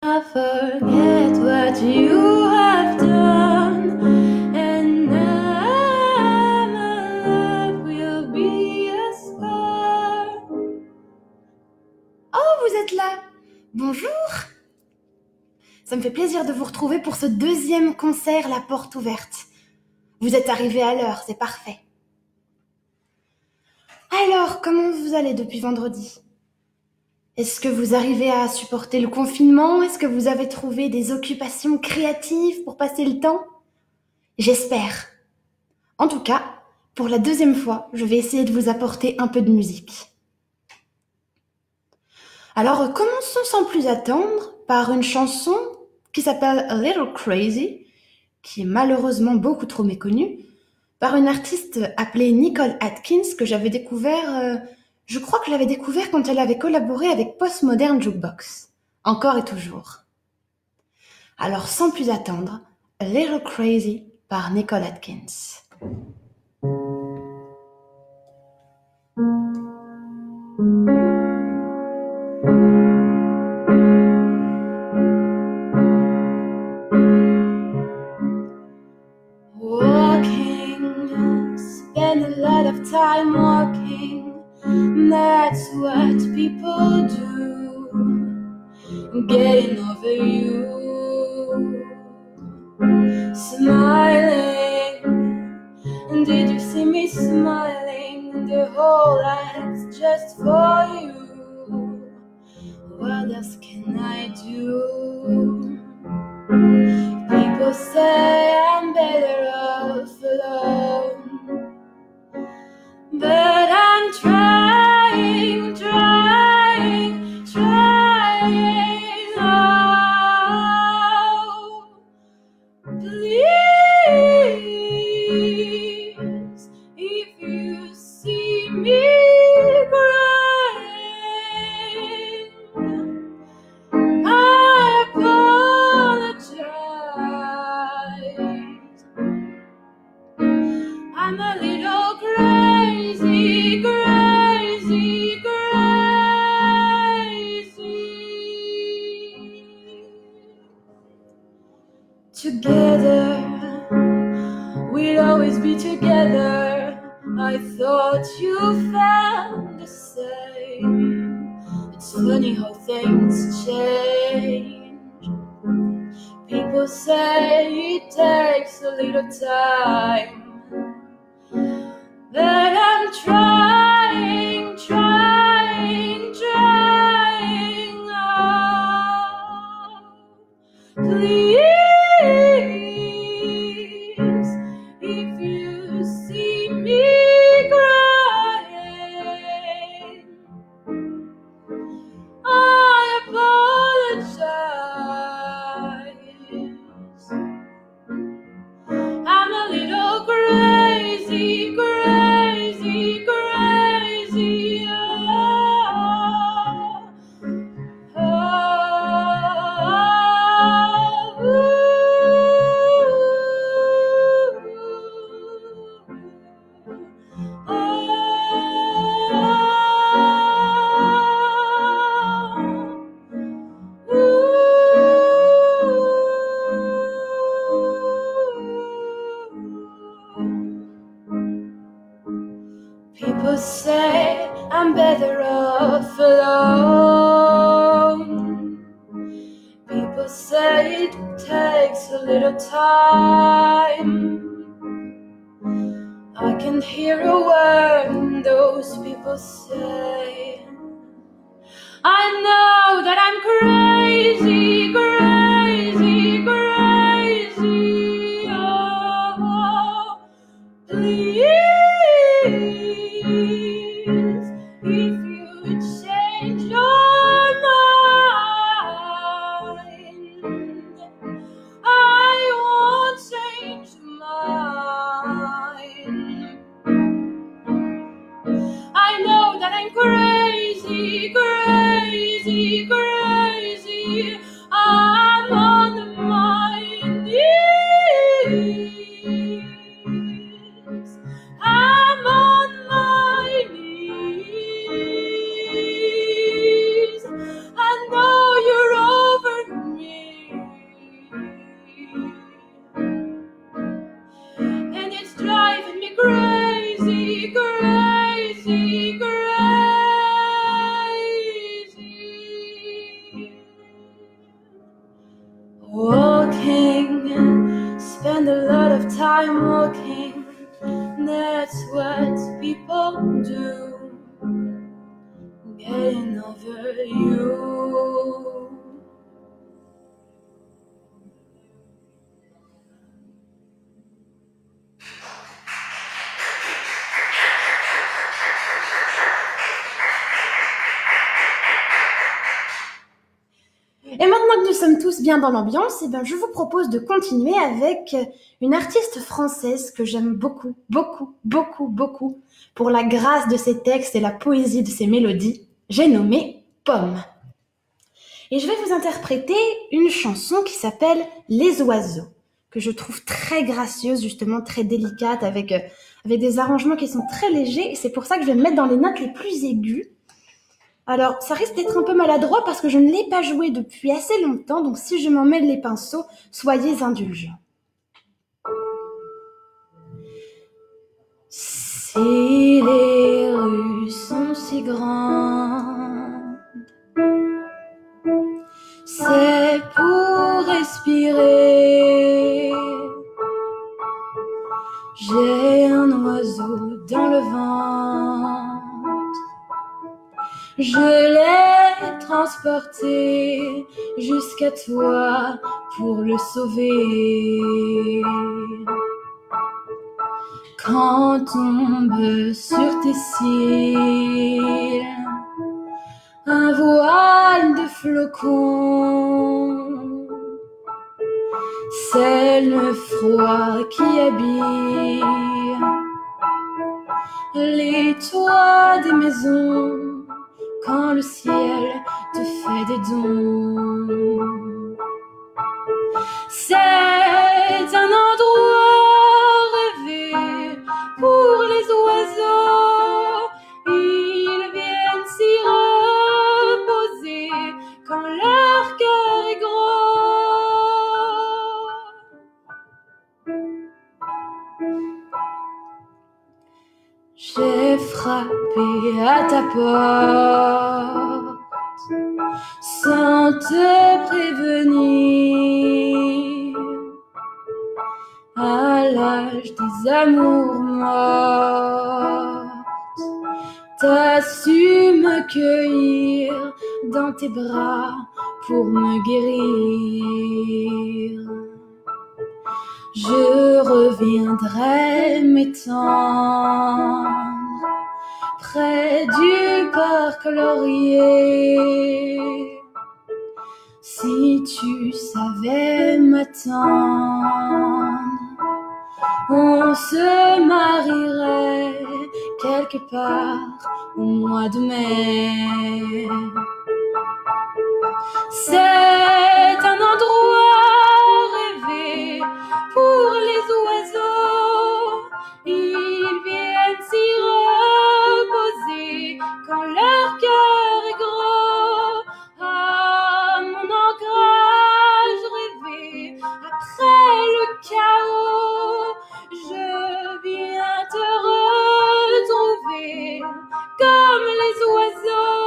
I forget what you have done, and now my love will be a scar. Oh, vous êtes là! Bonjour! Ça me fait plaisir de vous retrouver pour ce deuxième concert La Porte Ouverte. Vous êtes arrivés à l'heure, c'est parfait. Alors, comment vous allez depuis vendredi? Est-ce que vous arrivez à supporter le confinement? Est-ce que vous avez trouvé des occupations créatives pour passer le temps? J'espère. En tout cas, pour la deuxième fois, je vais essayer de vous apporter un peu de musique. Alors, commençons sans plus attendre par une chanson qui s'appelle A Little Crazy, qui est malheureusement beaucoup trop méconnue, par une artiste appelée Nicole Atkins que j'avais découvert, je crois que je l'avais découvert quand elle avait collaboré avec Postmodern Jukebox. Encore et toujours. Alors, sans plus attendre, A Little Crazy par Nicole Atkins. Walking, spend a lot of time walking, that's what people do, getting over you. Smiling, did you see me smiling? The whole act's just for you. What else can I do? People say I'm better off alone, but I'm trying. Oh, please, if you see me crying, I apologize. I'm a little crazy. Together, we'd always be together. I thought you felt the same. It's funny how things change. People say it takes a little time, but I'm trying. Oh, please, if you see me crying, I apologize. I'm a little crazy. People say I'm better off alone. People say it takes a little time. I can hear a word those people say. I know that I'm crazy. Oh, please, if you change your mind, I won't change mine. I know that I'm crazy. spend a lot of time walking, that's what people do, getting over you. Et maintenant que nous sommes tous bien dans l'ambiance, eh ben, je vous propose de continuer avec une artiste française que j'aime beaucoup, beaucoup, beaucoup, beaucoup, pour la grâce de ses textes et la poésie de ses mélodies. J'ai nommé Pomme. Et je vais vous interpréter une chanson qui s'appelle Les Oiseaux, que je trouve très gracieuse, justement très délicate, avec des arrangements qui sont très légers, et c'est pour ça que je vais me mettre dans les notes les plus aiguës. Alors, ça risque d'être un peu maladroit parce que je ne l'ai pas joué depuis assez longtemps, donc si je m'en mêle les pinceaux, soyez indulgents. Si les rues sont si grandes, c'est pour respirer. J'ai un oiseau dans le ventre, je l'ai transporté jusqu'à toi pour le sauver. Quand tombe sur tes cils un voile de flocons, c'est le froid qui habille les toits des maisons quand le ciel te fait des dons. C'est un endroit rêvé pour les oiseaux, ils viennent s'y reposer quand leur cœur est gros. J'ai frappé à ta porte sans te prévenir. À l'âge des amours mortes, t'as su me cueillir dans tes bras pour me guérir. Je reviendrai m'étendre près du parc laurier. Si tu savais m'attendre, on se marierait quelque part au mois de mai. C'est un endroit rêvé pour les oiseaux, ils viennent s'y reposer quand leur cœur est gros. Ah, mon ancrage rêvé après le chaos, je viens te retrouver comme les oiseaux.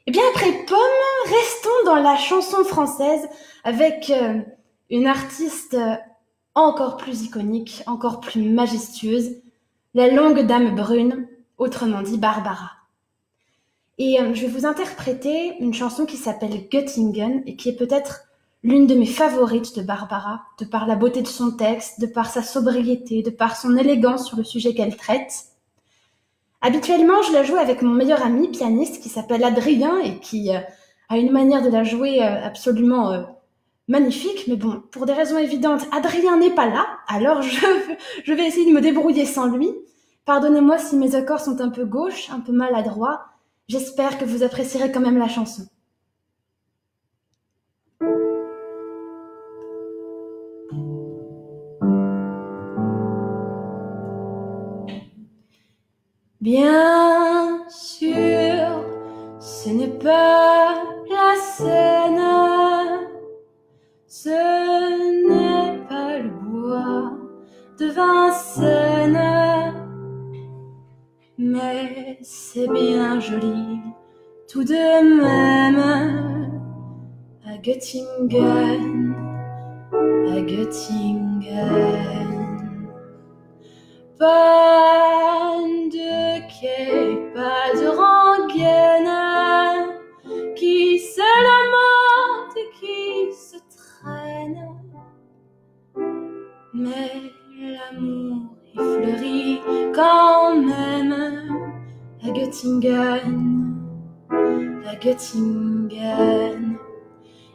Et bien après Pomme, restons dans la chanson française avec une artiste encore plus iconique, encore plus majestueuse, la longue dame brune, autrement dit Barbara. Et je vais vous interpréter une chanson qui s'appelle Göttingen et qui est peut-être l'une de mes favorites de Barbara, de par la beauté de son texte, de par sa sobriété, de par son élégance sur le sujet qu'elle traite. Habituellement, je la joue avec mon meilleur ami pianiste qui s'appelle Adrien et qui a une manière de la jouer absolument magnifique, mais bon, pour des raisons évidentes, Adrien n'est pas là, alors je vais essayer de me débrouiller sans lui. Pardonnez-moi si mes accords sont un peu gauches, un peu maladroits. J'espère que vous apprécierez quand même la chanson. Bien sûr, ce n'est pas la Seine, ce n'est pas le bois de Vincennes, mais c'est bien joli tout de même à Göttingen, à Göttingen. Pas de quai, pas de rengaine qui se lamente et qui se traîne, mais l'amour y fleurit quand même à Göttingen, à Göttingen.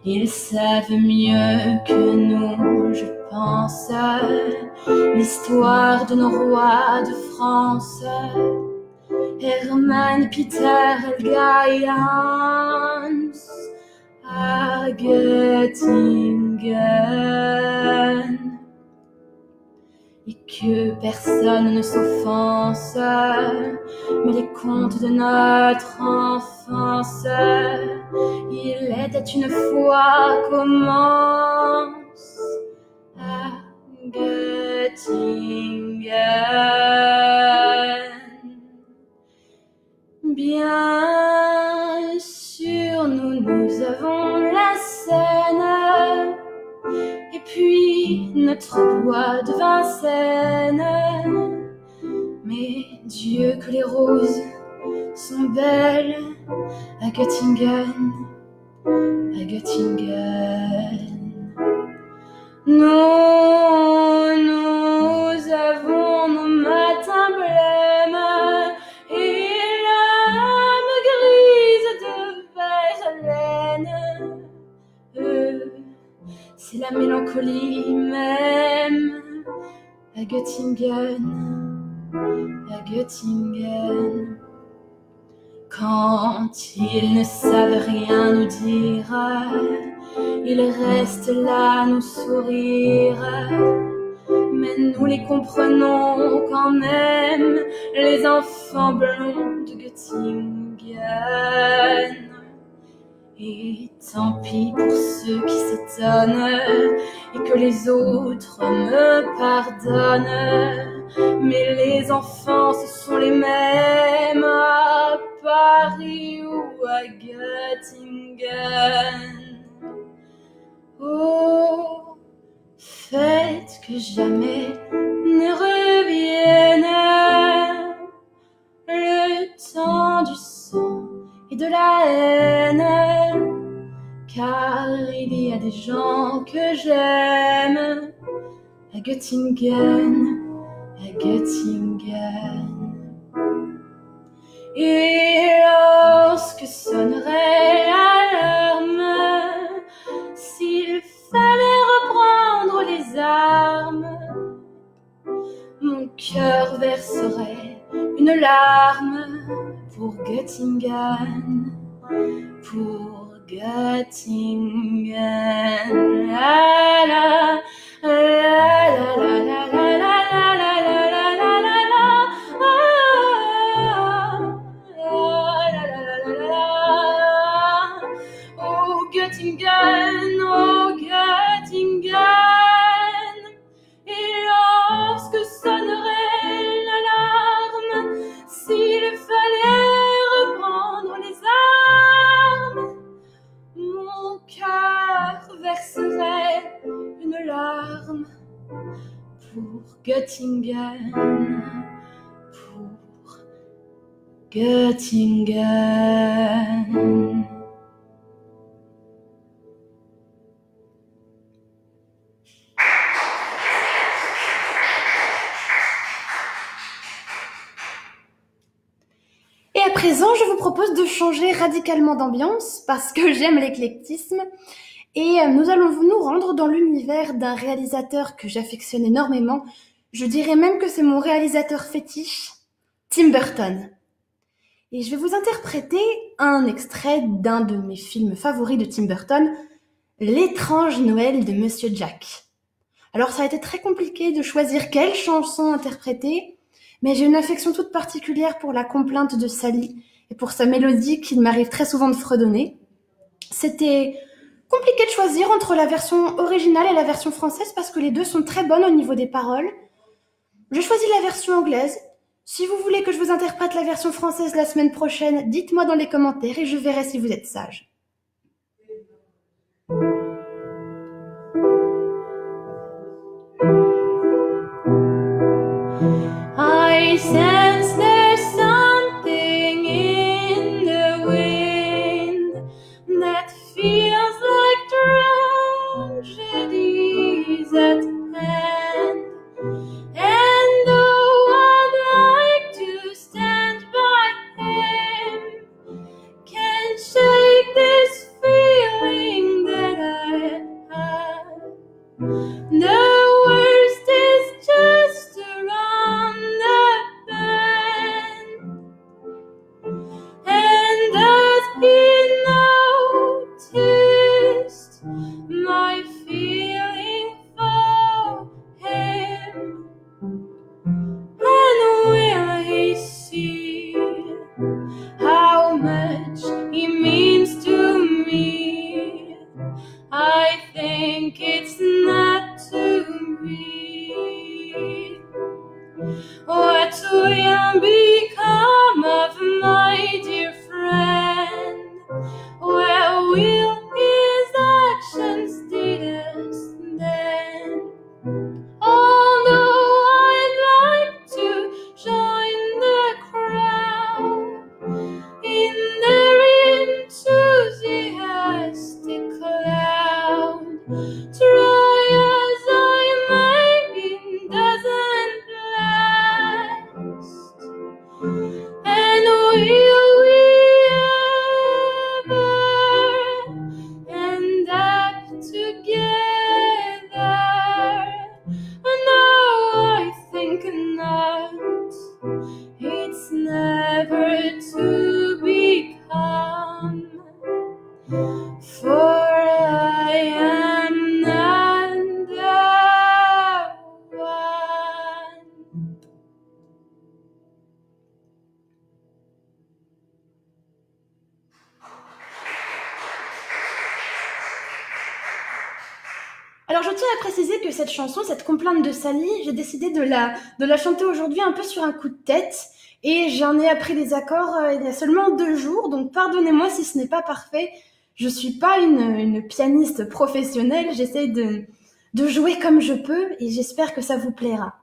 Ils savent mieux que nous, je pense, l'histoire de nos rois de France, Hermann, Peter, Helga et Hans, à Göttingen. Et que personne ne s'offense, mais les contes de notre enfance, il était une fois, commence à Göttingen. Bien sûr, nous avons la Seine, et puis notre bois de Vincennes, mais Dieu que les roses sont belles à Göttingen, à Göttingen. Nous avons nos matins blêmes et l'âme grise de Verlaine. C'est la mélancolie même à Göttingen, à Göttingen. Quand ils ne savent rien nous dire, ils restent là nous sourire, mais nous les comprenons quand même, les enfants blonds de Göttingen. Et tant pis pour ceux qui s'étonnent et que les autres me pardonnent, mais les enfants ce sont les mêmes à Paris ou à Göttingen. Oh, faites que jamais ne revienne le temps du sang et de la haine, car il y a des gens que j'aime à Göttingen, à Göttingen. Et lorsque sonnerait l'alarme, s'il fallait reprendre les armes, mon cœur verserait une larme pour Göttingen, pour Göttingen. La la la la la la la la la la la la la. Oh Göttingen, oh Göttingen. Et lorsque sonnerait l'alarme, s'il fallait reprendre les armes, mon cœur verserait une larme pour Göttingen, pour Göttingen. Et à présent, je vous propose de changer radicalement d'ambiance parce que j'aime l'éclectisme et nous allons nous rendre dans l'univers d'un réalisateur que j'affectionne énormément. Je dirais même que c'est mon réalisateur fétiche, Tim Burton. Et je vais vous interpréter un extrait d'un de mes films favoris de Tim Burton, L'étrange Noël de Monsieur Jack. Alors ça a été très compliqué de choisir quelle chanson interpréter, mais j'ai une affection toute particulière pour la complainte de Sally et pour sa mélodie qu'il m'arrive très souvent de fredonner. C'était compliqué de choisir entre la version originale et la version française parce que les deux sont très bonnes au niveau des paroles. J'ai choisi la version anglaise. Si vous voulez que je vous interprète la version française la semaine prochaine, dites-moi dans les commentaires et je verrai si vous êtes sage. I sense there's something in the wind that feels like tragedies at hand. And though I'd like to stand by him, can't shake this feeling that I have. The worst is just around the bend. And does he notice my feeling for him? And will he see how much he means to me? I think it's not to be. What will become of my dear friend? Where will his actions lead us then? Although I'd like to join the crowd in their enthusiastic cloud, try as I may in doesn't last. And will we ever end up together? No, I think not. It's never to become, for I am not the one. Alors je tiens à préciser que cette chanson, cette complainte de Sally, j'ai décidé de la chanter aujourd'hui un peu sur un coup de tête et j'en ai appris les accords il y a seulement 2 jours, donc pardonnez-moi si ce n'est pas parfait. Je suis pas une pianiste professionnelle, j'essaye de jouer comme je peux et j'espère que ça vous plaira.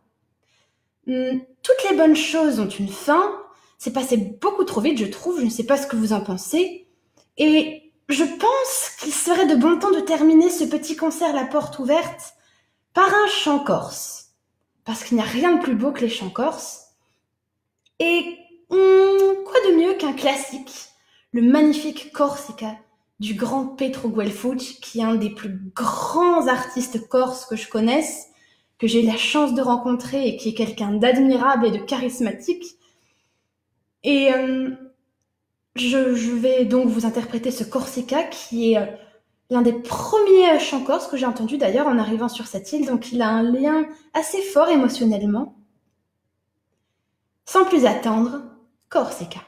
Toutes les bonnes choses ont une fin, c'est passé beaucoup trop vite je trouve, je ne sais pas ce que vous en pensez, et je pense qu'il serait de bon temps de terminer ce petit concert La Porte Ouverte par un chant corse. Parce qu'il n'y a rien de plus beau que les chants corses. Et quoi de mieux qu'un classique, le magnifique Corsica du grand Petro Guelfucci, qui est un des plus grands artistes corses que je connaisse, que j'ai eu la chance de rencontrer et qui est quelqu'un d'admirable et de charismatique. Et je vais donc vous interpréter ce Corsica qui est l'un des premiers chants corses que j'ai entendu d'ailleurs en arrivant sur cette île, donc il a un lien assez fort émotionnellement. Sans plus attendre, Corsica.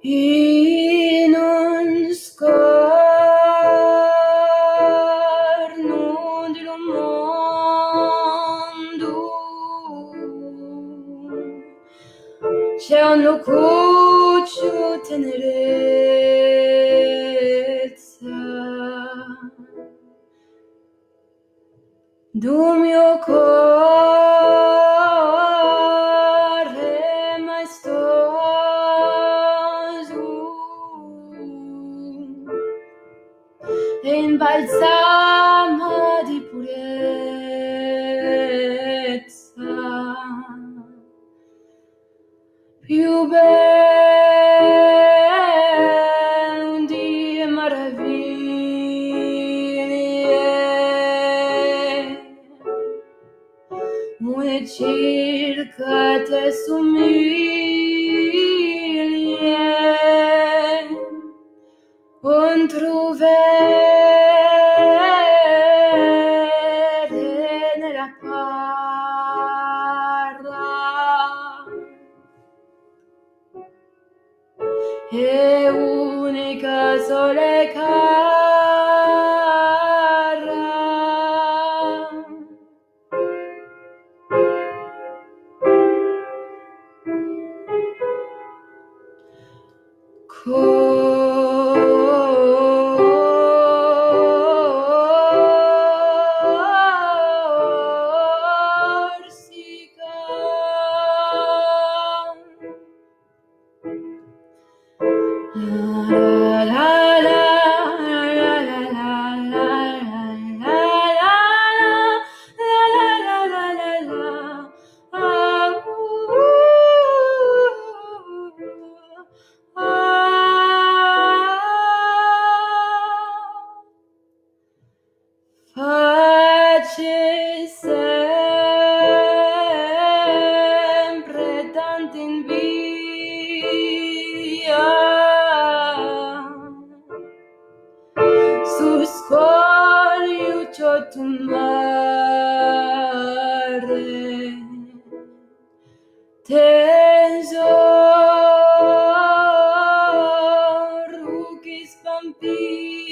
In un scorno del mondo c'è una cuccio tenerezza do mio cor balsamo di purezza, più ben di meraviglie, una circa te somiglie, un trovere nella parra è unica sole cara. Face sempre tanta invidia su scoglio tu mare, tesoro che spampilia,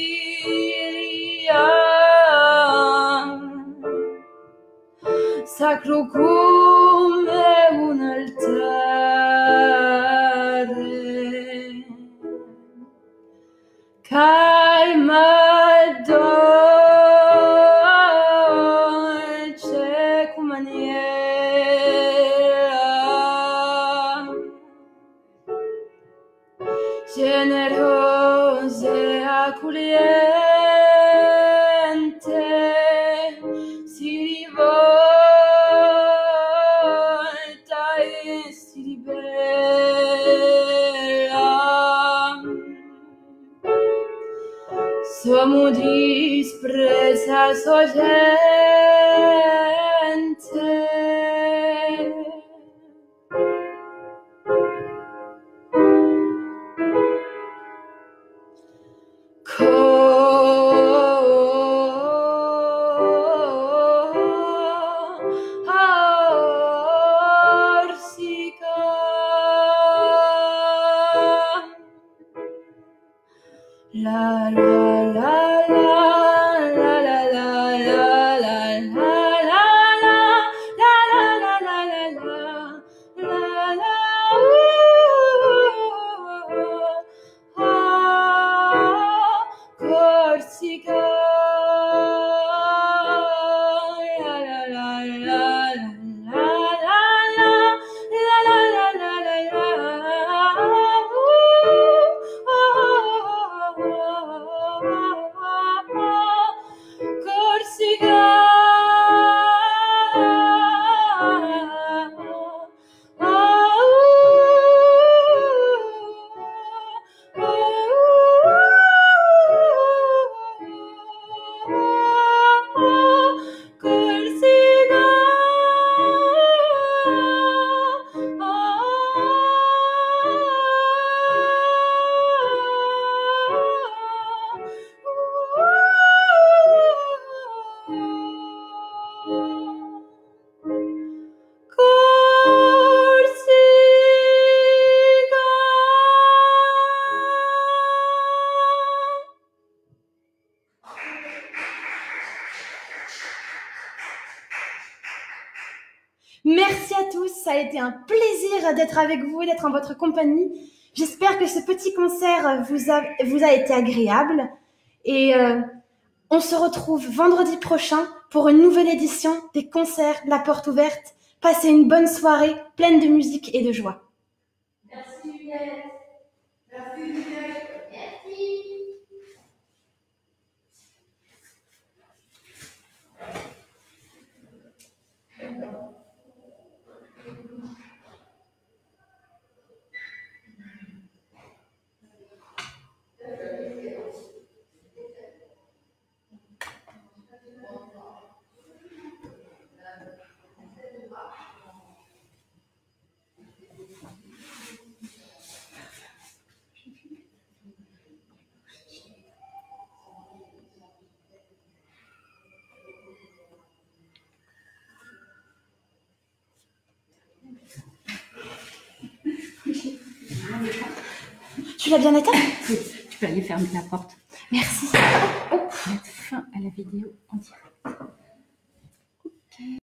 sacro come un altare, calma dolce come maniera, generosa e accogliente, si rivolta e si ribella. Sommo disprezza sua gente. Corsica, la la la la la la la la la la Corsica, Merci à tous, ça a été un plaisir d'être avec vous et d'être en votre compagnie. J'espère que ce petit concert vous a été agréable et on se retrouve vendredi prochain pour une nouvelle édition des concerts La Porte Ouverte. Passez une bonne soirée pleine de musique et de joie. Merci Juliette. Merci Juliette. Merci. Tu l'as bien éteint? Oui, tu peux aller fermer la porte. Merci. Mettre fin à la vidéo en direct.